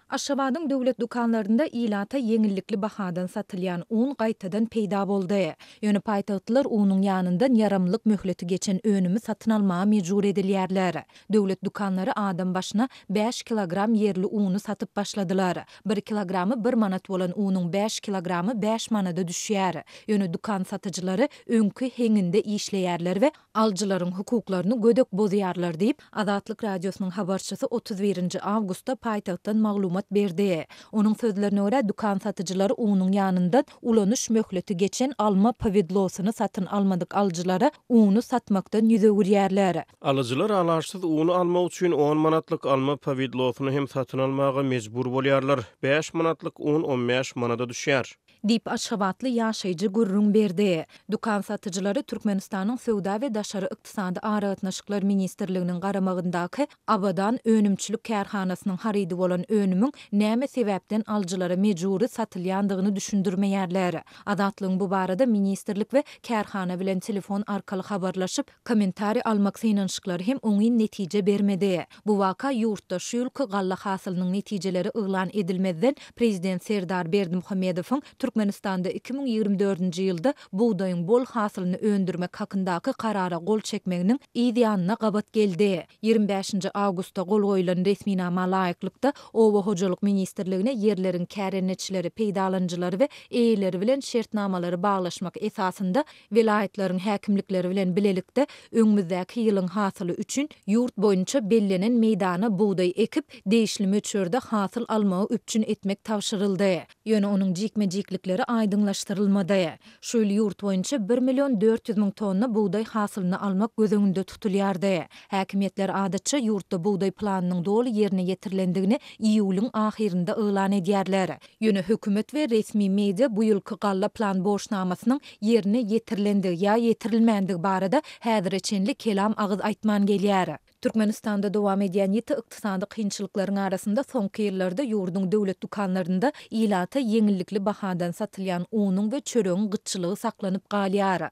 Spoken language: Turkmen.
Aşgabatyň döwlet dukanlarynda ilata yeňillikli bahadan satylýan un gaýtadan peýda boldy. Ýöne paýtagtlar unuň ýanyndan yaramlyk möhleti geçen önümi satyn almaga mejbur edilýärler. Döwlet dukanlary adam başyna 5 kilogram yerli uny satyp başladylar. 1 kilogramy 1 manat bolan unyň 5 kilogramy 5 manada düşýär. Ýöne dukan satyjylary öňkü heňinde işleýärler we aljylaryň hukuklaryny gödek bozýarlar diýip Azatlyk radiosynyň habarçysy 31 awgustda paýtagtdan maglumat berdi. Onun sözlerine göre dukan satıcıları unun yanından ulanış möhleti geçen alma pavidlosyny satın almadık alıcılara unu satmaktan yüze gürýärler. Alıcılar alaşsız unu almak üçin 10 manatlyk alma pavidlosyny hem satın almaga mejbur bolýarlar. 5 manatlyk un 15 manada düşýär. Dip Aşgabatly ýaşaýjy gurrun berdi. Dukan satyjylary Türkmenistanyň Sowda we Daşary ykdysady aragatnaşyklar ministrliginiň garamagyndaky Abadan önümçilik kärhanasynyň harydy bolan önümiň näme sebäpden aljylara mejburi satylýandygyny düşündirmeýärler. Azatlygyň bu barada ministrlik we kärhana bilen telefon arkaly habarlaşyp kommentari almak synanşyklary hem oňy netije bermedi. Bu waka ýurtda şu ýylky galla hasylynyň netijeleri yglan edilmeden prezident Serdar Berdimuhammedowyň Türkmenistanda 2024-nji ýylda buğdaýyň bol hasylyny öndürmek hakyndaky karara gol çekmeginiň ideýanyna gabat geldi. 25-nji awgustda gol goýulan resminama laýyklykda Owa hojalyk ministrligine yerleriň kärenetçileri, peýdalanjylary we eýleri bilen şertnamalary baglaşmak esasynda vilayetlaryň häkimlikleri bilen bilelikde öňümüzdäki ýylyň hasyly üçin ýurt boýunça bellenen meýdana buğdaý ekip değişli möçörde hasyl almagy üpçün etmek tawşyryldy. Ýöne onuň jikmejiklikleri aýdyňlaşdyrylmady. Şu ýyl ýurt boýunça 1.400.000 tonna buğdaý hasylyny almak gözüňde tutulýardy. Häkimetler adatça ýurtda buğdaý planynyň doly ýerine ýetirilendigini iýulyň ahirinde ýylan edýärler. Ýöne hökümet we resmi media bu ýylky galla plan boşnamasynyň ýerine ýetirilendigi ýa ýetirilmänligi barada häzirçenli kelam agyz aýtman gelýär. Türkmenistanda dowam edýän ýeti ykdysady kynçylyklaryň arasynda soňky ýyllarda ýurdun döwlet dukanlarynda ilata yeňillikli bahadan satylýan unyň we çöregiň gytçylygy saklanyp galýar.